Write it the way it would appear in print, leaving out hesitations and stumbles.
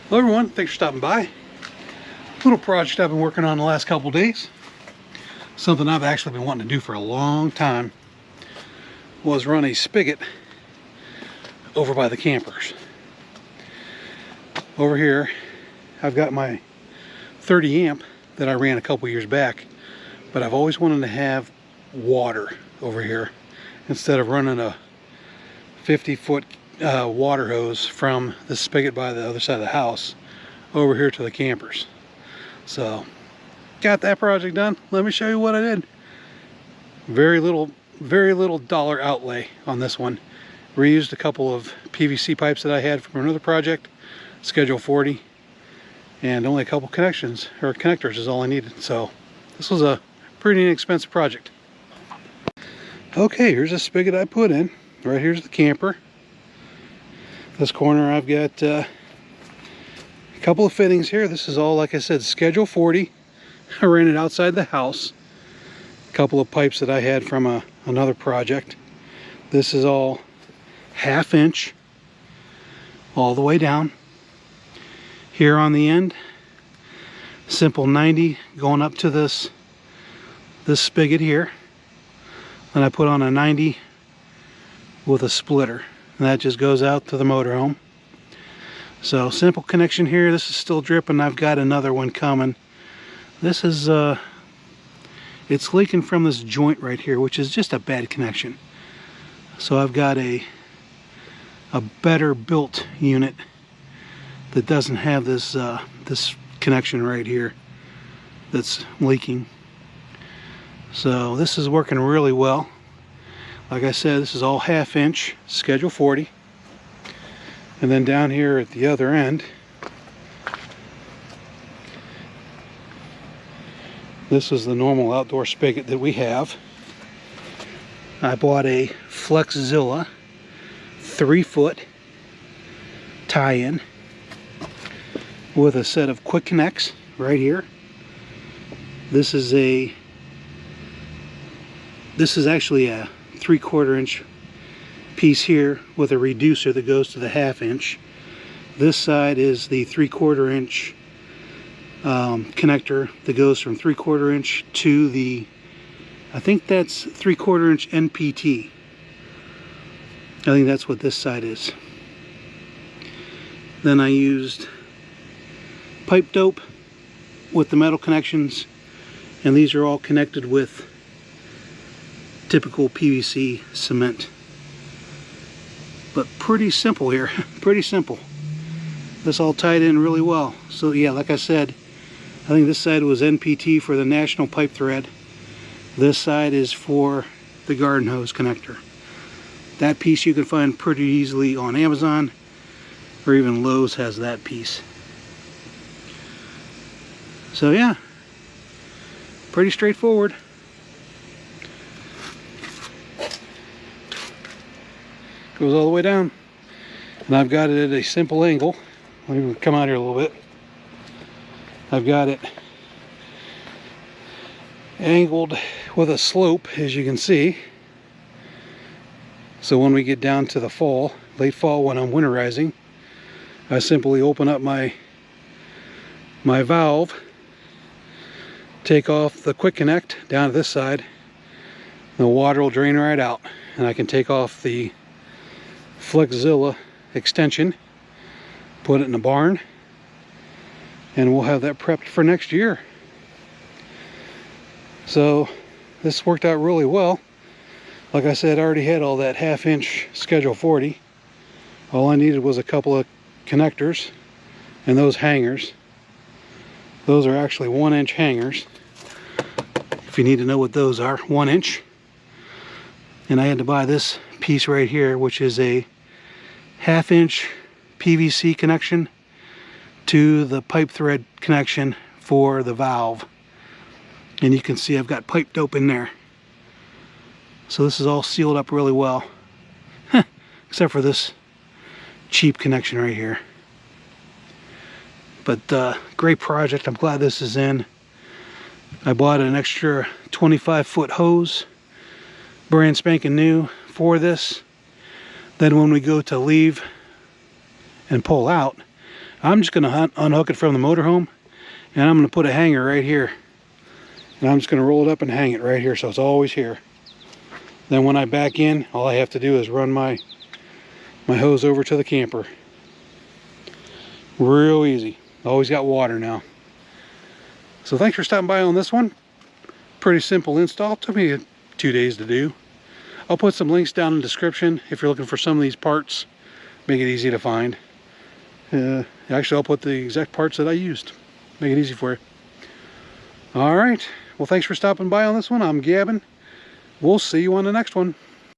Hello everyone, thanks for stopping by. Little project I've been working on the last couple days. Something I've actually been wanting to do for a long time was run a spigot over by the campers. Over here I've got my 30 amp that I ran a couple years back, but I've always wanted to have water over here instead of running a 50-foot water hose from the spigot by the other side of the house over here to the campers. So got that project done. Let me show you what I did. Very little dollar outlay on this one. Reused a couple of PVC pipes that I had from another project, Schedule 40, and only a couple connections or connectors is all I needed. So this was a pretty inexpensive project. Okay, here's a spigot I put in. Right here's the camper. This corner I've got a couple of fittings here. This is all, like I said, Schedule 40. I ran it outside the house. A couple of pipes that I had from another project. This is all 1/2 inch all the way down. Here on the end, simple 90 going up to this spigot here. Then I put on a 90 with a splitter, and that just goes out to the motorhome. So simple connection here. This is still dripping. I've got another one coming. This is it's leaking from this joint right here, which is just a bad connection. So I've got a better built unit that doesn't have this this connection right here that's leaking. So this is working really well. Like I said, this is all 1/2 inch Schedule 40. And then down here at the other end, this is the normal outdoor spigot that we have. I bought a Flexzilla 3-foot tie-in with a set of quick connects right here. This is actually a 3/4 inch piece here with a reducer that goes to the 1/2 inch. This side is the 3/4 inch connector that goes from 3/4 inch to the, I think that's 3/4 inch NPT. I think that's what this side is. Then I used pipe dope with the metal connections, and these are all connected with typical PVC cement. But pretty simple here, pretty simple. This all tied in really well. So yeah, like I said, I think this side was NPT for the national pipe thread. This side is for the garden hose connector. That piece you can find pretty easily on Amazon, or even Lowe's has that piece. So yeah, pretty straightforward. Goes all the way down, and I've got it at a simple angle. Let me come out here a little bit. I've got it angled with a slope, as you can see. So when we get down to the fall, late fall, when I'm winterizing, I simply open up my valve, take off the quick connect down to this side, and the water will drain right out, and I can take off the Flexzilla extension, put it in the barn, and we'll have that prepped for next year. So this worked out really well. Like I said, I already had all that 1/2 inch Schedule 40. All I needed was a couple of connectors and those hangers. Those are actually 1 inch hangers, if you need to know what those are. 1 inch. And I had to buy this piece right here, which is a 1/2 inch PVC connection to the pipe thread connection for the valve. And you can see I've got pipe dope in there. So this is all sealed up really well. Except for this cheap connection right here. But great project. I'm glad this is in. I bought an extra 25-foot hose, brand spanking new, for this. Then when we go to leave and pull out, I'm just going to unhook it from the motorhome, and I'm going to put a hanger right here. And I'm just going to roll it up and hang it right here so it's always here. Then when I back in, all I have to do is run my hose over to the camper. Real easy. Always got water now. So thanks for stopping by on this one. Pretty simple install. Took me 2 days to do. I'll put some links down in the description if you're looking for some of these parts. Make it easy to find. Actually, I'll put the exact parts that I used. Make it easy for you. Alright. Well, thanks for stopping by on this one. I'm Gavin. We'll see you on the next one.